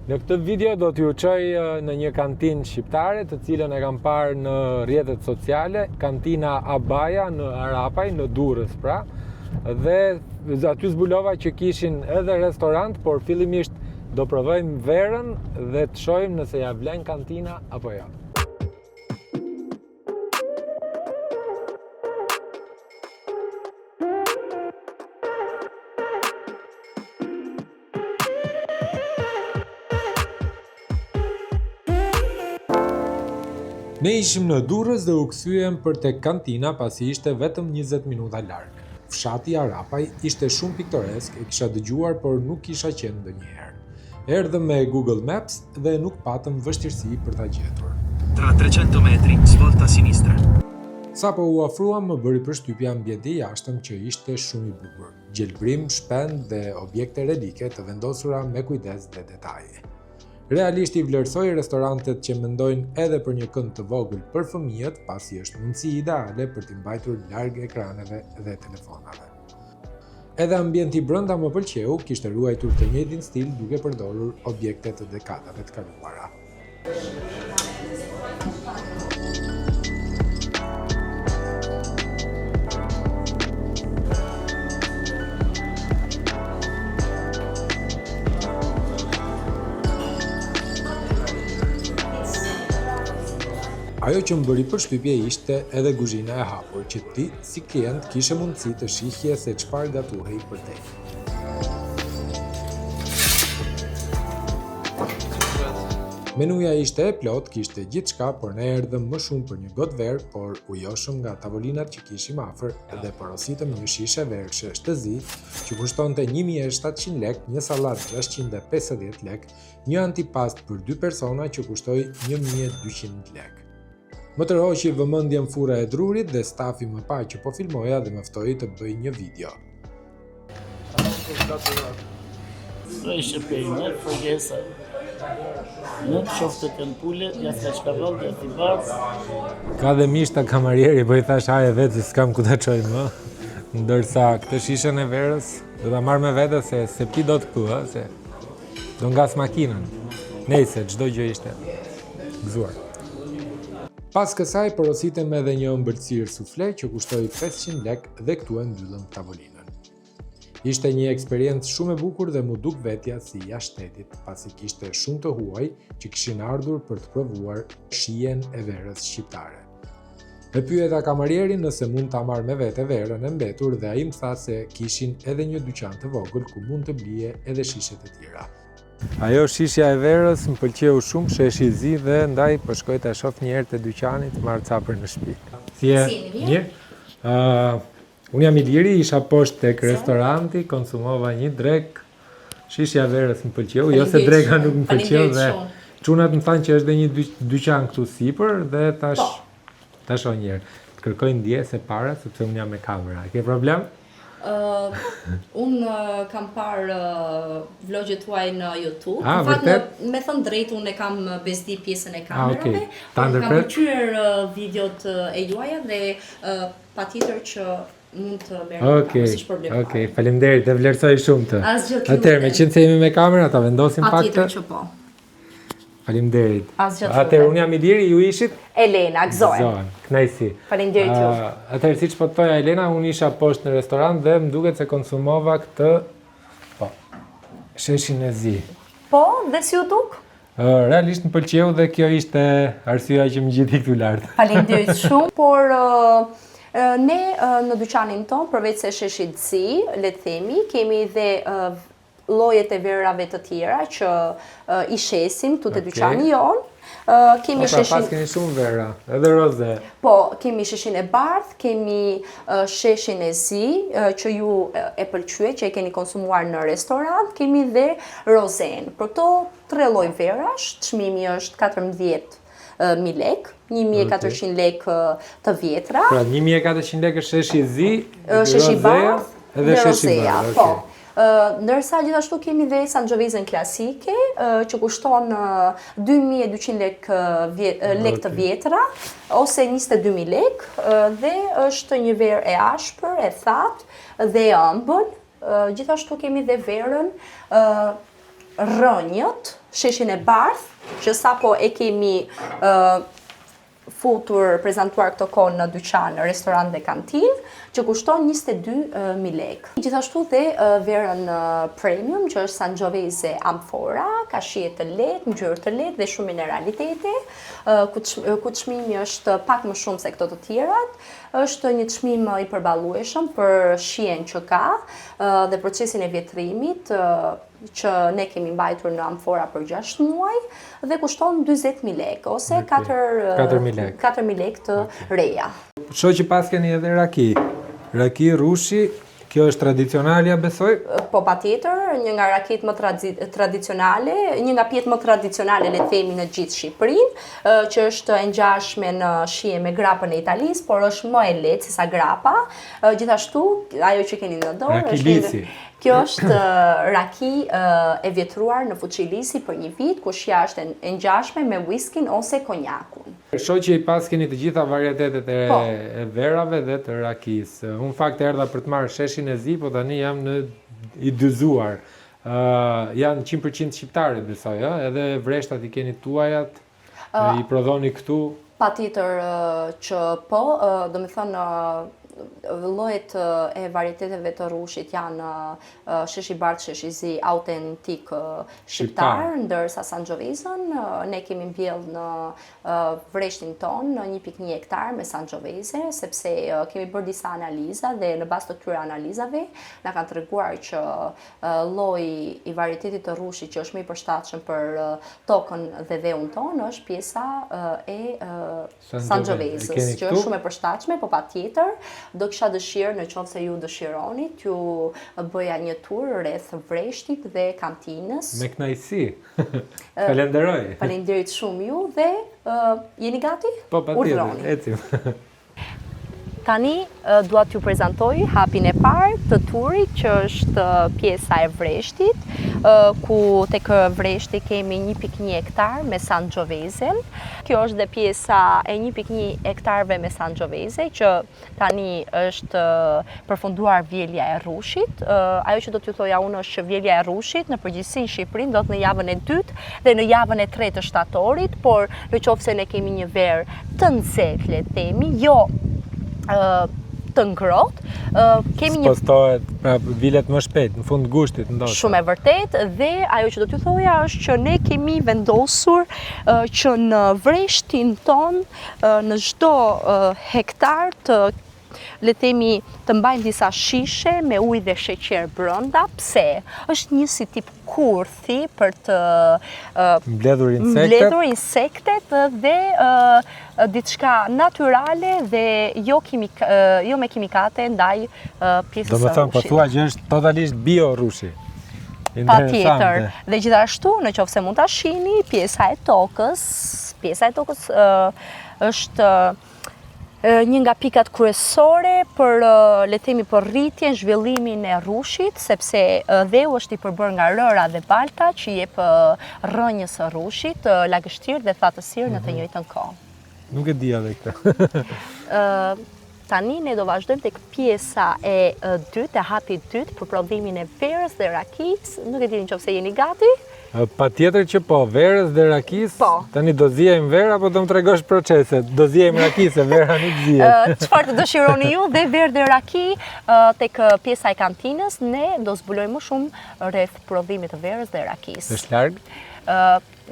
Në këtë video do t'ju çoj në një kantinë shqiptare, të cilën e kam parë në rrjetet sociale, kantina Abaja në Arapaj, në Durrës pra. Dhe aty zbulova që kishin edhe restorant, por fillimisht do provojmë verën dhe të shohim nëse ja vlen kantina apo jo. Ne ishim në Durrës dhe u kthyem për tek kantina pasi ishte vetëm 20 minuta larg. Fshati Arapaj ishte shumë piktoresk, e kisha dëgjuar por nuk kisha qenë ndonjëherë. Erdhëm me Google Maps dhe nuk patëm vështirësi për ta gjetur. Tra 300 metri, svolta a sinistra. Sapo u ofruam më bëri përshtypje ambienti i jashtëm që ishte shumë i bukur. Gjelbrim, shpend dhe objekte relike të vendosura me kujdes dhe detaje. Realisht i vlerësoj restorantet që mendojnë edhe për një kënd të vogël për fëmijët, pasi është mundësi ideale për t'i mbajtur larg ekraneve dhe telefonave. Edhe ambienti brenda më pëlqeu, kishte ruajtur të njëjtin stil duke përdorur objekte të dekadave të kaluara. Ajo që më bëri përshtypje ishte edhe kuzhina e hapur, që ti, si klient, kishe mundësi të shihje se çfarë gatuhej për te. Menuja ishte e plot, kishte gjithçka, por ne erdhëm më shumë për një gotë verë, por u joshëm nga tavolinat që kishim afër dhe porositëm një shishe verë të zi, që kushtonte 1700 lek, një sallatë 650 lek, një antipast për 2 persona që kushtoi 1200 lek. Më tërhoqi vëmendjen fura e drurit dhe stafi më pa që po filmoja dhe më ftoi të bëj një video. Ishte peynir, fërgesa. Nuk shofte të mpule, jasë shkavon dhe t'i bardh. Ka dhe mishta kamarieri, po i thash haje vetë se s'kam ku ta çoj më. Ndërsa këtë shishën e verës do ta marr me vete se pi do të këtu, se do ngas makinën. Nejse, çdo gjë ishte gëzuar. Pas kësaj porositëm edhe një ëmbëlsirë sufle që kushtoi 500 lek dhe këtu e mbyllëm tavolinën. Ishte një eksperiencë shumë e bukur dhe mu duk vetja si jashtë shtetit, pasi kishte shumë të huaj që kishin ardhur për të provuar shijen e verës shqiptare. E pyeta kamarierin nëse mund ta marr me vete verën e mbetur dhe ai më tha se kishin edhe një dyqan të vogël ku mund të blije edhe shishet e tjera. Ajo shishja e verës më pëlqeu shumë, sheshi i zi dhe ndaj po shkoj ta shoh një herë te dyqani të marr capër në shtëpi. Si je? Mirë. Unë jam Iliri, isha poshtë tek restoranti, konsumova një drek. Shishja e verës më pëlqeu, jo se dreka nuk më pëlqeu dhe çunat më thanë që është dhe një dyqan këtu sipër dhe tash shoh një herë. Kërkoj ndjesë para sepse unë jam me kamera. Ke problem? Unë kam parë vlogjet tuaj në YouTube. Në fakt, me thënë drejt, unë e kam bezdi pjesën e kamerave. Kam pëlqyer videot e juaja dhe patjetër që mund të merrem pa problem. Okej, faleminderit, e vlerësoj shumë të. Asgjë tjetër. Atëherë, meqense jemi me kamera, ta vendosim pak të. Patjetër që po. Faleminderit. Atëherë, unë jam Iliri, ju ishit? Elena, Gzoen. Kënaqësi. Faleminderit ju. Atëherë, siç po thoja Elena, unë isha poshtë në restorant dhe më duket se konsumova këtë sheshin e zi. Po, dhe si u duk? Realisht më pëlqeu dhe kjo ishte arsyeja që më gjeti këtu lart. Faleminderit shumë, por ne në dyqanin ton, përveç se sheshit zi, le të themi, kemi dhe llojet e verave të tjera që i shesim tu te dyqani jon. Kemi sheshin. Pas keni shumë vera, edhe roze. Po, kemi sheshin e bardh, kemi sheshin e zi që ju e pëlqyet, që e keni konsumuar në restorant, kemi dhe rozen. Për këto 3 lloj verash, çmimi është 14.000 lek, 1.400 lek të vjetra. Pra 1.400 lek është sheshi i zi, sheshi i bardh dhe sheshi i bardh. Po. Ndërsa gjithashtu kemi dhe sanxhovezën klasike që kushton 2.200 lek të vjetra ose 22.000 lek dhe është një verë e ashpër, e thatë dhe e ëmbël. Gjithashtu kemi dhe verën rënjët sheshin e bardh, që sapo e kemi futur, prezantuar këto kohë në dyqan, restoran dhe kantin, që kushton 22.000 lekë. Gjithashtu dhe verën premium, që është Sangiovese Amfora, ka shije të lehtë, ngjyrë të lehtë dhe shumë mineralitete, ku çmimi është pak më shumë se këto të tjerat. Është një çmim i përballueshëm për shijen që ka dhe procesin e vjetrimit, që ne kemi mbajtur në Amfora për 6 muaj dhe kushton 40.000 lekë ose 4.000 lekë të reja. Shoh që pas keni edhe raki. Raki rushi, kjo është tradicionalja, besoj? Po patjetër, një nga rakit më tradicionale, një nga pjetë më tradicionale le themi në gjithë Shqipërinë, që është e ngjashme në shije me grapën e Italisë, por është më e lehtë se sa grapa. Gjithashtu, ajo që keni në dorë Raki lisi. Kjo është raki e vjetruar në fuqi lisi për një vit, ku shija është e ngjashme me whiskin ose konjakun. Shoh që i pas keni të gjitha varietetet e verave dhe të rakisë. Unë fakt erdha për të marrë sheshin e zi, po tani jam i dyzuar. Janë 100% shqiptare, besoj, edhe vreshtat i keni tuajat, i prodhoni këtu. Patjetër që po, do me thënë, llojet e varieteteve të rushit janë sheshi bardh, sheshi zi autentik shqiptar, ndërsa Sangiovesen ne kemi mbjell në vreshtin ton në 1.1 hektar me Sangiovese, sepse kemi bërë disa analiza dhe në bazë të këtyre analizave na kanë treguar që lloji i varietetit të rushit që është më i përshtatshëm për tokën dhe dheun ton është pjesa e Sangioveses, që është shumë e përshtatshme, po patjetër do kisha dëshirë, në qoftë se ju dëshironi, t'ju bëja një tur rreth vreshtit dhe kantinës. Me kënaqësi. Falenderoj. Faleminderit shumë ju dhe jeni gati? Po, patjetër, ecim. Tani dua t'ju prezantoj hapin e parë të turit, që është pjesa e vreshtit, ku tek vreshti kemi 1.1 hektar me Sangiovesen. Kjo është dhe pjesa e 1.1 hektarve me Sangiovese, që tani është përfunduar vjelja e rushit. Ajo që do t'ju thoja unë është që vjelja e rushit në përgjithësi në Shqipërinë do të në javën e 2 dhe në javën e 3 të shtatorit, por në qoftë se ne kemi një verë të nxehtë, le të themi, jo të ngrohtë, kemi një spostohet, pra vilet më shpejt, në fund gushtit ndoshta. Shumë e vërtet, dhe ajo që do t'ju thoja është që ne kemi vendosur që në vreshtin ton, në çdo hektar të le themi të mbajnë disa shishe me ujë dhe sheqer brenda. Pse? Është një si tip kurthi për të mbledhur insektet dhe diçka natyrale dhe jo me kimikate ndaj pjesës së rushit. Domethënë po thua që është totalisht bio rushi. Patjetër. Dhe gjithashtu, në qoftë se mund ta shihni, pjesa e tokës është një nga pikat kryesore për le të themi për rritjen, zhvillimin e rushit, sepse dheu është i përbërë nga rëra dhe balta që jep rrënjës së rushit, lagështirë dhe thatësirë në të njëjtën kohë. Nuk e dija edhe këtë. Tani ne do vazhdojmë tek pjesa e dytë, e hapit dytë për prodhimin e verës dhe rakis. Nuk e di nëse jeni gati. Patjetër që po, verës dhe rakis. Po. Tani do zihejmë vera, apo do më tregosh proceset? Do zihejmë rakis, e vera nuk zihet. Çfarë të dëshironi ju, dhe verë dhe raki tek pjesa e kantinës, ne do zbulojmë më shumë rreth prodhimit të verës dhe rakis. Është larg?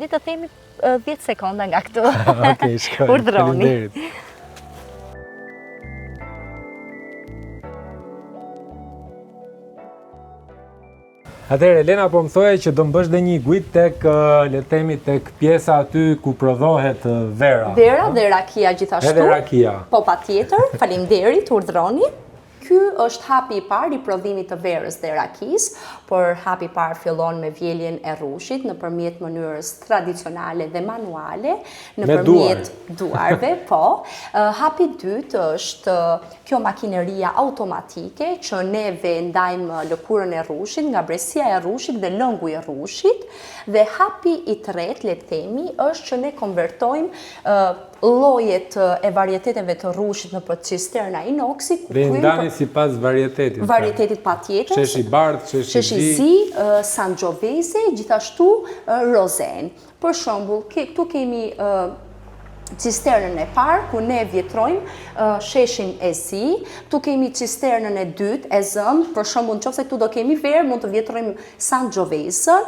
Le të themi 10 sekonda nga këtu. Okej, shkoj. Urdhroni. Faleminderit. Atëherë, Elena po më thoje që do më bësh dhe një guid tek, le të themi, tek pjesa aty ku prodhohet vera. Vera dhe rakia gjithashtu. Edhe rakia. Po patjetër, faleminderit, urdhroni. Ky është hapi i parë i prodhimit të verës dhe rakis, por hapi i parë fillon me vjeljen e rushit nëpërmjet mënyrës tradicionale dhe manuale, nëpërmjet duarve, po. Hapi i dytë është kjo makineria automatike që neve ndajmë lëkurën e rushit, nga bresia e rushit dhe lëngu i rushit, dhe hapi i tretë, le të themi, është që ne konvertojmë llojet e varieteteve të rushit në cisterna inoksi. Dhe ndani sipas varietetit. Varietetit patjetër. Sheshi bardh, sheshi zi, Sangiovese, gjithashtu rozen. Për shembull, këtu kemi cisternën e parë, ku ne vjetrojmë sheshin e zi, tu kemi cisternën e dytë, e zëmë, për shembull nëse këtu do kemi verë, mund të vjetrojmë Sangiovesën,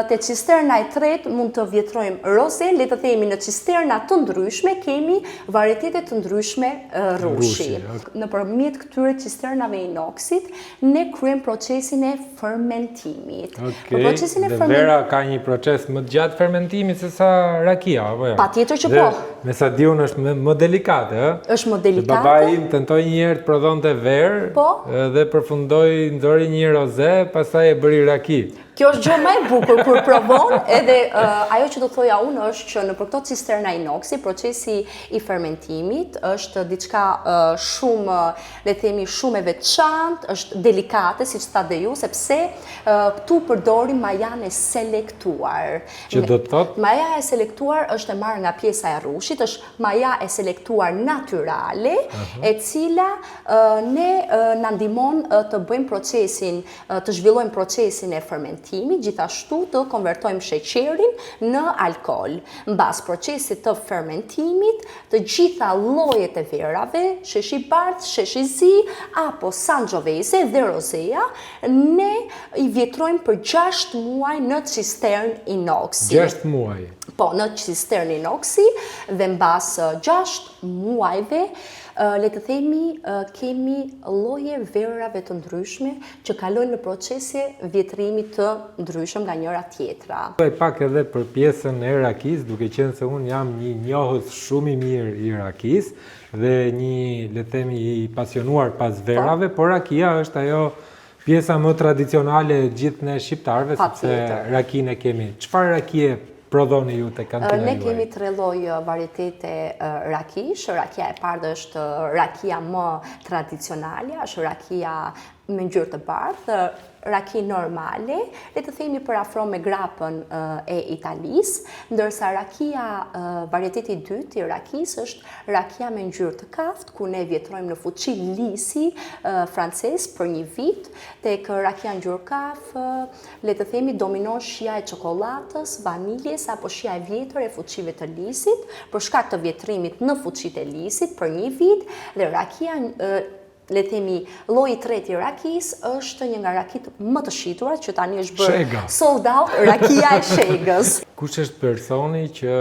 te cisterna e tretë mund të vjetrojmë rozen, le të themi në cisterna të ndryshme kemi varietete të ndryshme rushi. Nëpërmjet këtyre cisternave inoksit, ne kryejmë procesin e fermentimit. Procesin e vera ka një proces më të gjatë fermentimit se sa rakia, apo jo? Patjetër që po. Me sa diun është më delikate, ë? Është më delikate. Babai im tentoi një herë të prodhonte verë, dhe përfundoi nxori një roze, pastaj e bëri raki. Kjo është gjë më e bukur kur provon, edhe ajo që do thoja unë është që në për këto cisterna inoksi, procesi i fermentimit është diçka shumë, le të themi, shumë e veçantë, është delikate, siç thatë ju, sepse këtu përdorim majan e selektuar. Që do të thotë? Maja e selektuar është e marrë nga pjesa e rushit, është maja e selektuar natyrale, e cila ne na ndihmon të bëjmë procesin, të zhvillojmë procesin e fermentimit, gjithashtu të konvertojmë sheqerin në alkool. Mbas procesit të fermentimit, të gjitha llojet e verave, sheshi bardh, sheshi zi, apo Sangiovese dhe rozea, ne i vjetrojmë për 6 muaj në cistern inoksi. 6 muaj? Po, në cistern inoksi, dhe mbas 6 muajve, le të themi, kemi lloje verave të ndryshme që kalojnë në procese vjetrimit të ndryshëm nga njëra tjetra. Pak edhe për pjesën e rakis, duke qenë se unë jam një njohës shumë i mirë i rakis dhe një, le të themi, i pasionuar pas verave, por rakia është ajo pjesa më tradicionale gjithë ne shqiptarëve, sepse rakin e kemi. Çfarë rakie prodhoni ju te kantina juaj? Ne kemi 3 lloj varietete rakish. Rakia e parë është rakia më tradicionale, është rakia me ngjyrë të bardhë, raki normale, le të themi për afro me grapën e Italisë, ndërsa rakia varieteti i dytë i rakisë është rakia me ngjyrë të kaftë, ku ne vjetrojmë në fuqi lisi francez për një vit, tek rakia ngjyrë kafë, le të themi dominon shija e çokoladës, vaniljes apo shija e vjetër e fuqive të lisit, për shkak të vjetrimit në fuqitë e lisit për një vit, dhe rakia le themi, lloji i tretë i rakis është një nga rakit më të shituara që tani është bërë sold out, rakia e Shegës. Kush është personi që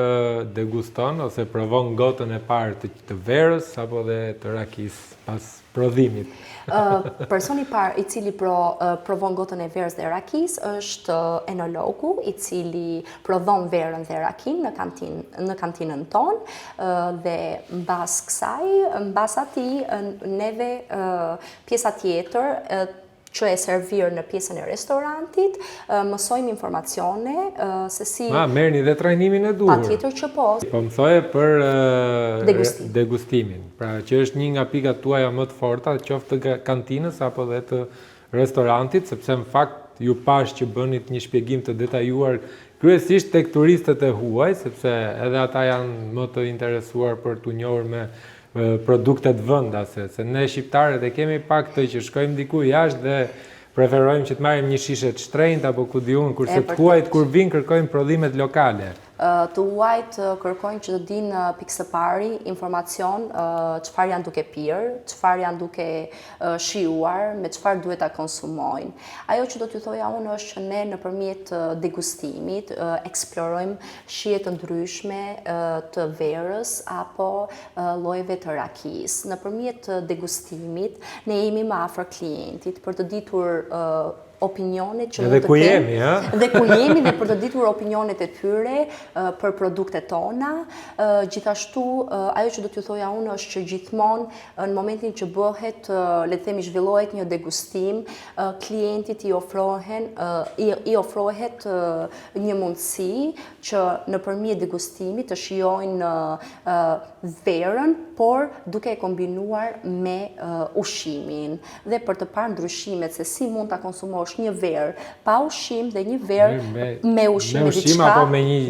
deguston ose provon gotën e parë të verës apo dhe të rakis pas prodhimit? Personi i parë i cili provon gotën e verës dhe rakis është enologu, i cili prodhon verën dhe rakin në kantinën tonë, dhe mbas kësaj, mbas atij neve pjesa tjetër që e servir në pjesën e restorantit, mësojmë informacione se si... merrni dhe trajnimin e duhur. Patjetër që po. Po mësoje për degustimin. Pra që është një nga pikat tuaja më të forta, qoftë të kantinës apo dhe të restorantit, sepse në fakt ju pash që bënit një shpjegim të detajuar kryesisht tek turistët e huaj, sepse edhe ata janë më të interesuar për t'u njohur me produktet vendase, se ne shqiptarët e kemi pak të që shkojmë diku jashtë dhe preferojmë që të marrim një shishe të shtrenjtë apo ku diun, kurse të huajt kur vinë kërkojmë prodhimet lokale. Të huajt kërkojnë që të dinë pikë së pari informacion çfarë janë duke pirë, çfarë janë duke shijuar, me çfarë duhet ta konsumojnë. Ajo që do t'ju thoja unë është që ne nëpërmjet degustimit eksplorojmë shije të ndryshme të verës apo llojeve të rakisë. Nëpërmjet degustimit ne jemi më afër klientit për të ditur opinionet që edhe ku jemi, dhe ku jemi dhe për të ditur opinionet e tyre për produktet tona. Gjithashtu, ajo që do t'ju thoja unë është që gjithmonë në momentin që bëhet, le të themi, zhvillohet një degustim, klientit i ofrohet një mundësi që nëpërmjet degustimit të shijojnë verën, por duke e kombinuar me ushqimin, dhe për të parë ndryshimet se si mund ta konsumosh një verë pa ushqim dhe një verë me ushqim,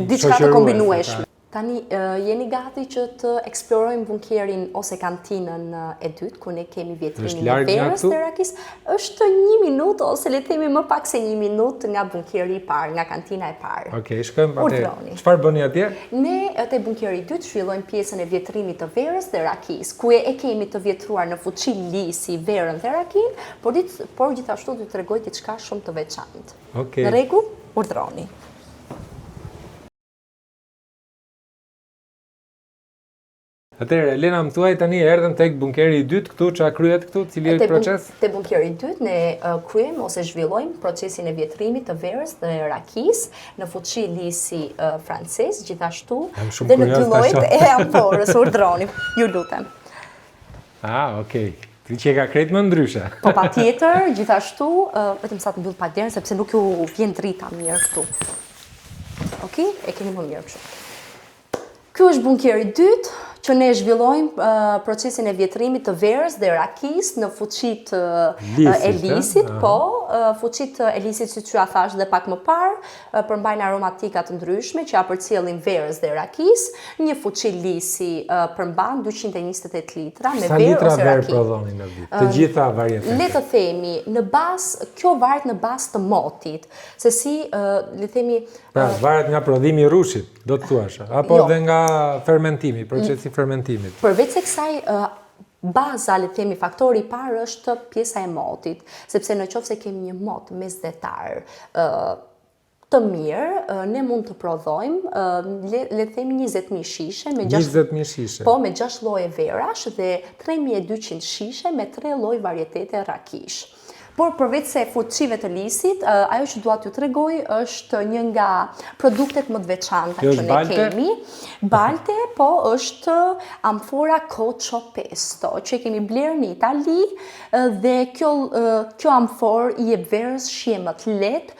diçka të kombinueshme. Tani, jeni gati që të eksplorojmë bunkerin ose kantinën e dytë, ku ne kemi Është vjetrimin e larg nga verës këtu? të Rakis. Është 1 minutë ose le të themi më pak se 1 minutë nga bunkeri i parë, nga kantina e parë. Okej, shkojmë atë. Urdhroni. Çfarë bëni atje? Ne te bunkeri i dytë zhvillojmë pjesën e vjetrimit të verës dhe rakis, ku e kemi të vjetruar në fuqi lisi verën dhe rakin, por gjithashtu t'ju tregoj diçka shumë të veçantë. Okej. Në rregull, urdhroni. Atëherë, Elena, më thuaj tani erdhëm tek bunkeri i dytë këtu, ç'a kryet këtu, cili është proces? Te bunkeri i dytë ne kryejmë ose zhvillojmë procesin e vjetrimit të verës dhe rakis në fuqi lisi francez, gjithashtu Jam shumë dhe në dy kurioz ta llojet shoh. e amforës, urdhroni, ju lutem. Okej. Ti që ka krejt më ndryshe. Po patjetër, gjithashtu, vetëm sa të mbyll pak derën sepse nuk ju vjen drita mirë këtu. Okej, e keni më mirë kështu. Ky është bunkeri i dytë, që ne zhvillojmë procesin e vjetrimit të verës dhe rakis në fuqit e lisit, po, fuqit e lisit si që a thash dhe pak më parë, përmbajnë aromatika të ndryshme që a përcjellin verës dhe rakis, një fuqi lisi përmban 228 litra me Sa verë litra ose verë raki. prodhoni në vit? Të gjitha varietetet. Le të themi, në bazë, kjo varet në bazë të motit, se si, le themi, Pra, varet nga prodhimi i rushit, do të thuash, apo Jo. dhe nga fermentimi, procesi fermentimit. përveç se kësaj, baza, le të themi, faktori i parë është pjesa e motit, sepse në qoftë se kemi një mot mesdhetar të mirë, ne mund të prodhojmë, le të themi 20.000 shishe me 20.000 shishe. Po, me 6 lloje verash dhe 3.200 shishe me 3 lloj varietete rakish. Por përveç se fuqive të lisit, ajo që dua t'ju tregoj është një nga produktet më të veçanta Kjo që është ne balte? kemi. Balte, po është amfora Cocho Pesto, që e kemi blerë në Itali dhe kjo amfor i jep verës shije më të lehtë,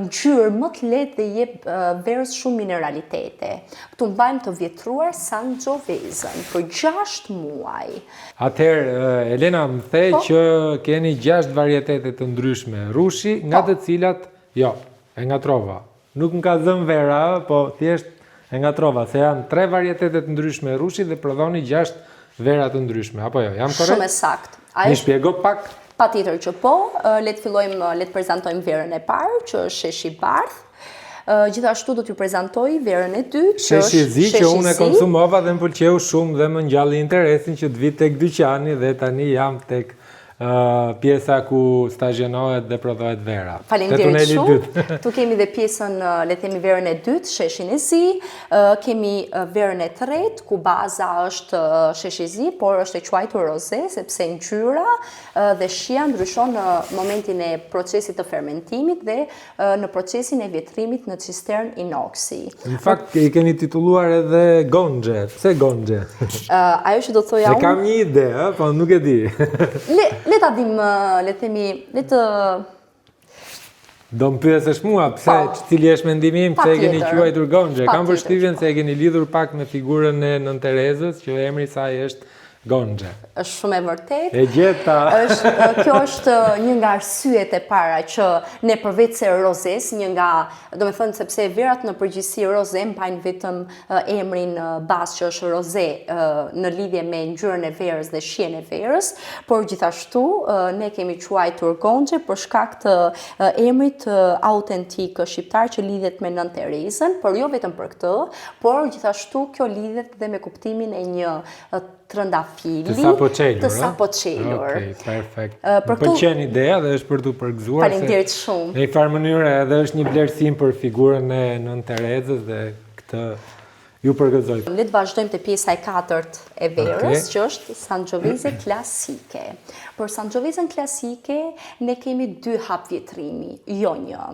ngjyrë më të lehtë dhe i jep verës shumë mineralitete. Këtu mbajmë të vjetruar Sangiovese për 6 muaj. Atëherë, Elena, më the Po. që keni 6 varietete të ndryshme rushi, nga Po. të cilat, jo, e ngatrova. Nuk më ka zënë vera, po thjesht e ngatrova, se janë 3 varietete të ndryshme rushi dhe prodhoni 6 vera të ndryshme. Apo jo, jam korrekt? Shumë e saktë. Mi shpjego pak? Patjetër që po, le të prezantojmë verën e parë, që është sheshi bardh. Gjithashtu do t'ju prezantoj verën e dytë, që Sheshi është zi që sheshi unë e zi. konsumova dhe më pëlqeu shumë dhe më ngjalli interesin që të vi tek dyqani dhe tani jam tek pjesa ku stazhenohet dhe prodhohet vera. Te Faleminderit tuneli shumë. dytë. Tu kemi dhe pjesën, le të themi verën e dytë, sheshin e zi, kemi verën e tretë, ku baza është sheshi zi, por është e quajtur roze, sepse ngjyra dhe shija ndryshon në momentin e procesit të fermentimit dhe në procesin e vjetrimit në cistern inoksi. Në fakt, i keni titulluar edhe Gonxhe. Pse Gonxhe? Ajo që do të thoja E kam një ide, po nuk e di. Le ta dim, le të themi, le të Do më pyesësh mua, pse, Po. cili është mendimi im, pse e keni Patjetër. quajtur Gonxhe? Kam Patjetër përshtypjen që se e keni lidhur pak me figurën e Nën Terezës, që emri i saj është Gonxhe. është shumë e vërtet. E gjeta. Kjo është një nga arsyet e para që ne përveç se rozes, një nga, do me thënë sepse verat në përgjithësi roze mbajnë vetëm emrin bazë që është roze në lidhje me ngjyrën e verës dhe shijen e verës, por gjithashtu ne kemi quajtur Gonxhe për shkak të emrit autentik shqiptar që lidhet me Nën Terezën, por jo vetëm për këtë, por gjithashtu kjo lidhet dhe me kuptimin e një trëndafili Të sapoqelur, të sapoqelur. Okej, perfekt. për Më këtu- pëlqen ideja dhe është për t'u përgëzuar. Faleminderit se shumë. Në një farë mënyrë edhe është një vlerësim për figurën e Nën Terezës dhe këtë ju përgëzoj. Le të vazhdojmë te pjesa e katërt e verës, Okej. që është Sangiovese klasike. Për Sangiovesen klasike ne kemi 2 hap vjetrimi, jo një.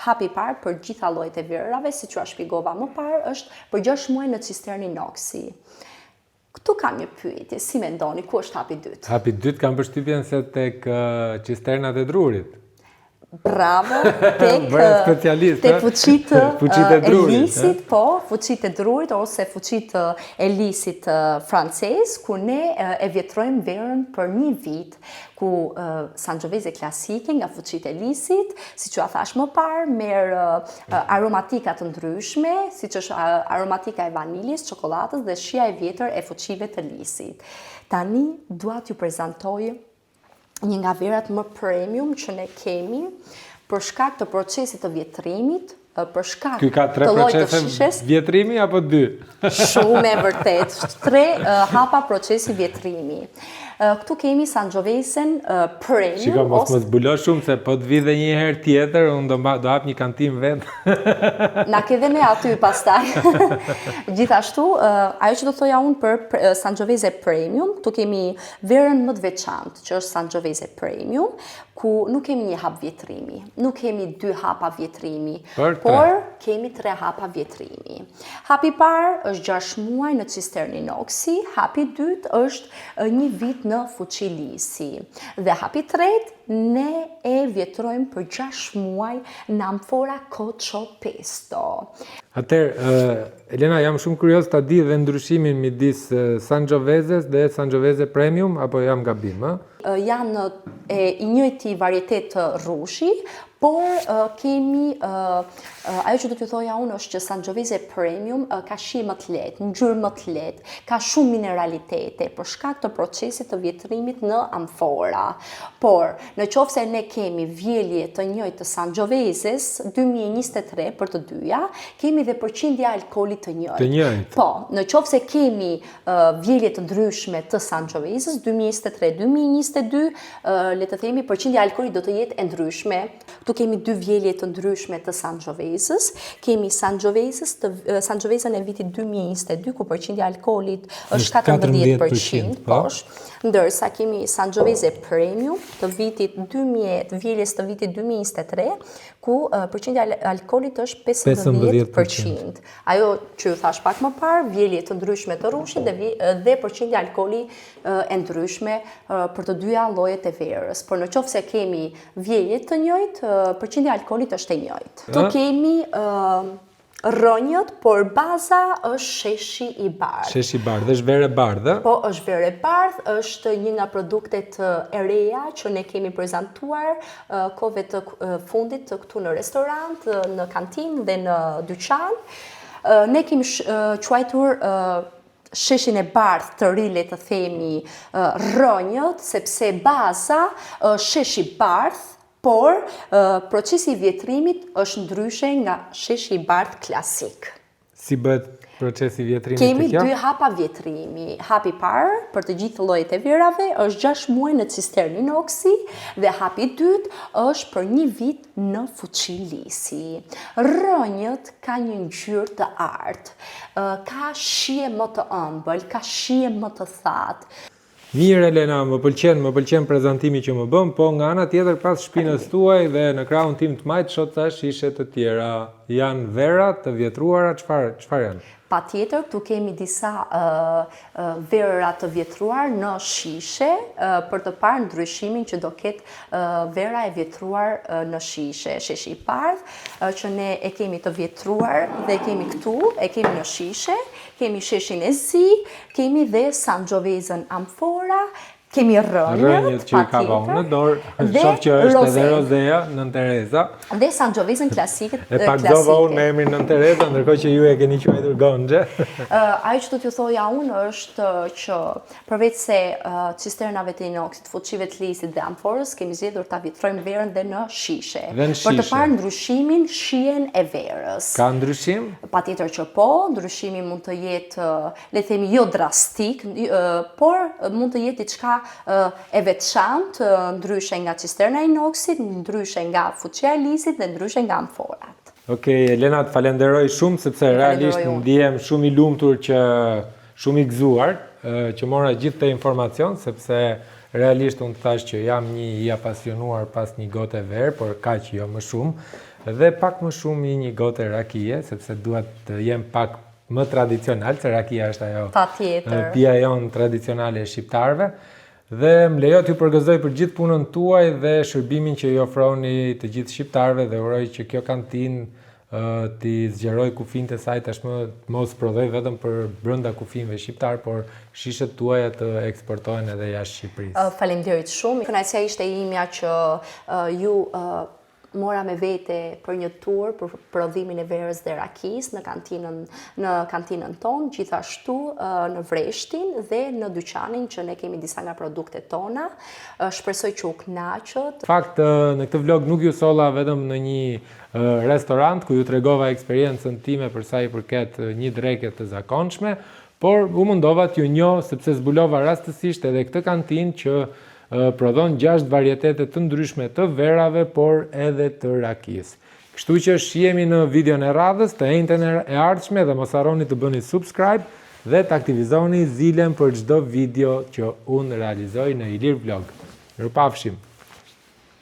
Hapi i parë për gjitha llojet e verave, siç ju shpjegova më parë, është për 6 muaj në cistern inoksi. Këtu kam një pyetje, si mendoni, ku është hapi i dytë? Hapi dytë kam përshtypjen se tek cisternat e drurit. Bravo, tek specialist, tek fuqitë Fuqitë e e drurit, lisit, po, fuqitë e drurit ose fuqitë e lisit francez, ku ne e vjetrojmë verën për një vit, ku Sangiovese klasike nga fuqitë e lisit, siç ju thash më parë, merr aromatika të ndryshme, siç është aromatika e vaniljes, çokoladës dhe shija e vjetër e fuqive të lisit. Tani dua t'ju prezantoj një nga verat më premium që ne kemi për shkak të procesit të vjetrimit, për shkak Ky ka 3 të llojit të procese shishes. vjetrimi apo 2? Shumë e vërtet, 3 hapa procesi vjetrimi. Këtu kemi Sangiovesen Premium. Shiko, mos zbulo shumë, se po të vi dhe një herë tjetër, unë do hap një kantim vetë. Na ke dhe ne aty pastaj. Gjithashtu, ajo që do thoja unë për Sangiovese Premium, këtu kemi verën më të veçantë, që është Sangiovese Premium, ku nuk kemi një hap vjetrimi, nuk kemi 2 hapa vjetrimi, por kemi 3 hapa vjetrimi. Hapi parë është 6 muaj në cisternë inoksi, hapi dytë është një vit në fuqi lisi. Dhe hapi tretë, ne e vjetrojmë për 6 muaj në amfora Cocho Pesto. Atëherë, Elena, jam shumë kurioz ta di dhe ndryshimin midis Sangioveses dhe Sangiovese Premium, apo jam gabim, ë? Janë i njëjti varietet rrushi, por kemi, ajo që do t'ju thoja unë është që Sangiovese Premium ka shije më të lehtë, ngjyrë më të lehtë, ka shumë mineralitete për shkak të procesit të vjetrimit në amfora. Por, në qoftë se ne kemi vjelje të njëjtë të Sangioveses 2023 për të dyja, kemi dhe përqindje alkoolit të njëjtë. Të njëjtë. Po, në qoftë se kemi vjelje të ndryshme të Sangioveses 2023-2022, le të themi përqindja e alkoolit do të jetë e ndryshme. Këtu kemi 2 vjelje të ndryshme të Sangioveses. Kemi Sangiovesen e vitit 2022, ku përqindja e alkoolit është 14%, ndërsa kemi Sangiovese Premium të vitit 2000, vjeljes të vitit 2023, ku përqindja e alkoolit është 15%. Ajo që ju thash pak më parë, vjelje të ndryshme të rrushit dhe përqindja e alkoolit e ndryshme për të dyja llojet e verës. Por në qoftë se kemi vjelje të njëjtë, përqindja e alkoolit është e njëjtë. Tu kemi rrënjët, por baza është sheshi i bardhë. Sheshi i bardhë, është verë e bardhë? Po, është verë e bardhë, është një nga produktet e reja që ne kemi prezantuar kohëve të fundit këtu në restorant, në kantinë dhe në dyqan. Ne kemi quajtur sheshin e bardhë të ri, le të themi rrënjët, sepse baza sheshi bardhë, por procesi i vjetrimit është ndryshe nga sheshi i bardhë klasik. Si bëhet procesi i vjetrimit? Kemi 2 hapa vjetrimi. Hapi parë për të gjithë llojet e verave është 6 muaj në cisternë inoksi dhe hapi dytë është për 1 vit në fuqi lisi. Rrënjët ka një ngjyrë të artë, ka shije më të ëmbël, ka shije më të thatë. Mirë, Elena, më pëlqen prezantimi që më bëm, po nga ana tjetër pas shpinës tuaj dhe në krahun tim të majt shoh tash shishe të tjera. Janë vera të vjetruara, çfarë janë? Patjetër, tu kemi disa vera të vjetruar në shishe për të parë ndryshimin që do ketë vera e vjetruar në shishe. Sheshi i bardhë që ne e kemi të vjetruar dhe kemi këtu, e kemi në shishe, kemi sheshin e zi, kemi dhe Sangiovesen amfora, kemi rrënjët që i ka vënë në dorë, shoh që është edhe rozea, Nën Tereza. Dhe Sangiovesen klasike. E paktova unë me emrin Nën Tereza, ndërkohë që ju e keni quajtur Gonxhe. Ajo që do t'ju thoja unë është që përveç se cisternave të inoksit, fuqive të lisit dhe amforës, kemi zgjedhur ta vjetrojmë verën dhe në shishe. Për të parë ndryshimin, shijen e verës. Ka ndryshim? Patjetër që po, ndryshimi mund të jetë, le të themi, jo drastik, por mund të jetë diçka e veçantë, ndryshe nga cisterna e inoksit, ndryshe nga fuqia e lisit dhe ndryshe nga amforat. Okej, Elena, të falenderoj shumë, sepse realisht ndihem shumë i lumtur që shumë i gëzuar, që mora gjithë të informacion, sepse realisht unë të thash që jam një i apasionuar pas një gote verë, por kaq jo më shumë, dhe pak më shumë i një gote rakie, sepse duat të jem pak më tradicional, se rakia është ajo pija jonë tradicionale e shqiptarëve. dhe më lejo t'ju përgëzoj për gjithë punën tuaj dhe shërbimin që i ofroni të gjithë shqiptarëve dhe uroj që kjo kantinë t'i zgjeroj kufinë e saj tashmë mos prodhoj vetëm për brenda kufinëve shqiptar, por shishet tuaja të eksportohen edhe jashtë Shqipërisë. Faleminderit shumë. Kënaqësia ishte imja që ju mora me vete për një tur për prodhimin e verës dhe rakis në kantinën tonë, gjithashtu në Vreshtin dhe në dyqanin që ne kemi disa nga produktet tona. Shpresoj që u kënaqët. Në fakt, në këtë vlog nuk ju solla vetëm në një restorant ku ju tregova eksperiencën time për sa i përket një dreke të zakonshme, por u mundova t'ju njoh sepse zbulova rastësisht edhe këtë kantinë që prodhon 6 varietete të ndryshme të verave, por edhe të rakis. Kështu që shihemi në videon e radhës të enjten e ardhshme dhe mos harroni të bëni subscribe dhe të aktivizoni zilen për çdo video që unë realizoj në Ilir Vlog. Mirupafshim!